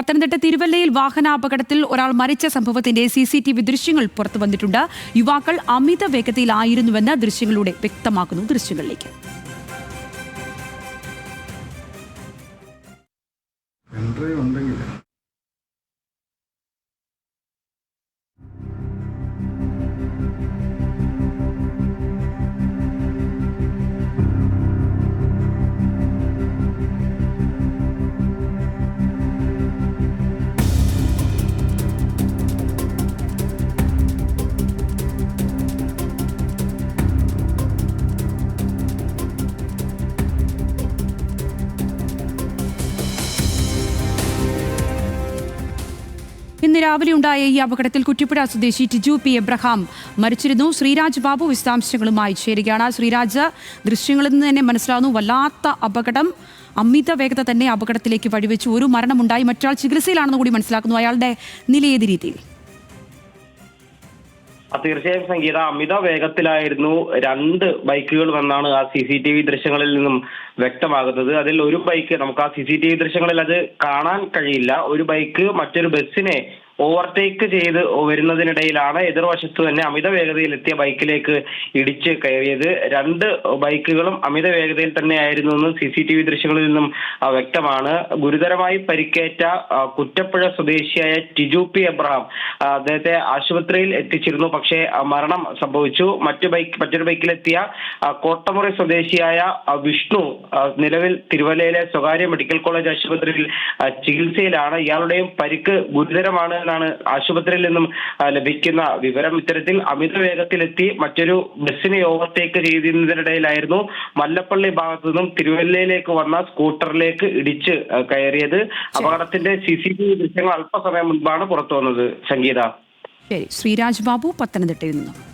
പത്തനംതിട്ട തിരുവല്ലയിൽ വാഹനാപകടത്തിൽ ഒരാൾ മരിച്ച സംഭവത്തിന്റെ CCTV ദൃശ്യങ്ങൾ പുറത്തു വന്നിട്ടുണ്ട്. യുവാക്കൾ അമിത വേഗതയിലായിരുന്നുവെന്ന് ദൃശ്യങ്ങളിലൂടെ വ്യക്തമാക്കുന്നു. ദൃശ്യങ്ങളിലേക്ക്. ഇന്ന് രാവിലെ ഉണ്ടായ ഈ അപകടത്തിൽ കുറ്റിപ്പുഴ സ്വദേശി ടിജു പി എബ്രഹാം മരിച്ചിരുന്നു. ശ്രീരാജ് ബാബു വിശദാംശങ്ങളുമായി ചേരുകയാണ്. ശ്രീരാജ്, ദൃശ്യങ്ങളിൽ നിന്ന് തന്നെ മനസ്സിലാവുന്നു വല്ലാത്ത അപകടം, അമിത വേഗത തന്നെ അപകടത്തിലേക്ക് വഴിവെച്ചു. ഒരു മരണമുണ്ടായി, മറ്റൊരാൾ ചികിത്സയിലാണെന്ന് കൂടി മനസ്സിലാക്കുന്നു. അയാളുടെ നില ഏത് രീതിയിൽ? തീർച്ചയായും സംഗീത, അമിത വേഗത്തിലായിരുന്നു രണ്ട് ബൈക്കുകൾ എന്നാണ് ആ CCTV ദൃശ്യങ്ങളിൽ നിന്നും വ്യക്തമാകുന്നത്. അതിൽ ഒരു ബൈക്ക്, നമുക്ക് ആ CCTV ദൃശ്യങ്ങളിൽ അത് കാണാൻ കഴിയില്ല, ഒരു ബൈക്ക് മറ്റൊരു ബസ്സിനെ ഓവർടേക്ക് ചെയ്ത് വരുന്നതിനിടയിലാണ് എതിർവശത്ത് തന്നെ അമിത വേഗതയിലെത്തിയ ബൈക്കിലേക്ക് ഇടിച്ച് കയറിയത്. രണ്ട് ബൈക്കുകളും അമിത വേഗതയിൽ തന്നെയായിരുന്നു എന്ന് CCTV ദൃശ്യങ്ങളിൽ നിന്നും വ്യക്തമാണ്. ഗുരുതരമായി പരിക്കേറ്റ കുറ്റപ്പുഴ സ്വദേശിയായ ടിജു പി എബ്രഹാം, അദ്ദേഹത്തെ ആശുപത്രിയിൽ എത്തിച്ചിരുന്നു. പക്ഷേ മരണം സംഭവിച്ചു. മറ്റൊരു ബൈക്കിലെത്തിയ കോട്ടമുറി സ്വദേശിയായ വിഷ്ണു നിലവിൽ തിരുവല്ലയിലെ സ്വകാര്യ മെഡിക്കൽ കോളേജ് ആശുപത്രിയിൽ ചികിത്സയിലാണ്. ഇയാളുടെയും പരിക്ക് ഗുരുതരമാണ് ാണ് ആശുപത്രിയിൽ നിന്നും ലഭിക്കുന്ന വിവരം. ഇത്തരത്തിൽ അമിത വേഗത്തിലെത്തി മറ്റൊരു ബസ്സിനെ ഓവർടേക്ക് ചെയ്യുന്നതിനിടയിലായിരുന്നു മല്ലപ്പള്ളി ഭാഗത്തു നിന്നും തിരുവല്ലയിലേക്ക് വന്ന സ്കൂട്ടറിലേക്ക് ഇടിച്ച് കയറിയത്. അപകടത്തിന്റെ CCTV ദൃശ്യങ്ങൾ അല്പസമയം മുൻപാണ് പുറത്തു വന്നത്. സംഗീത. ശ്രീരാജ് ബാബു, പത്തനംതിട്ടയിൽ നിന്നും.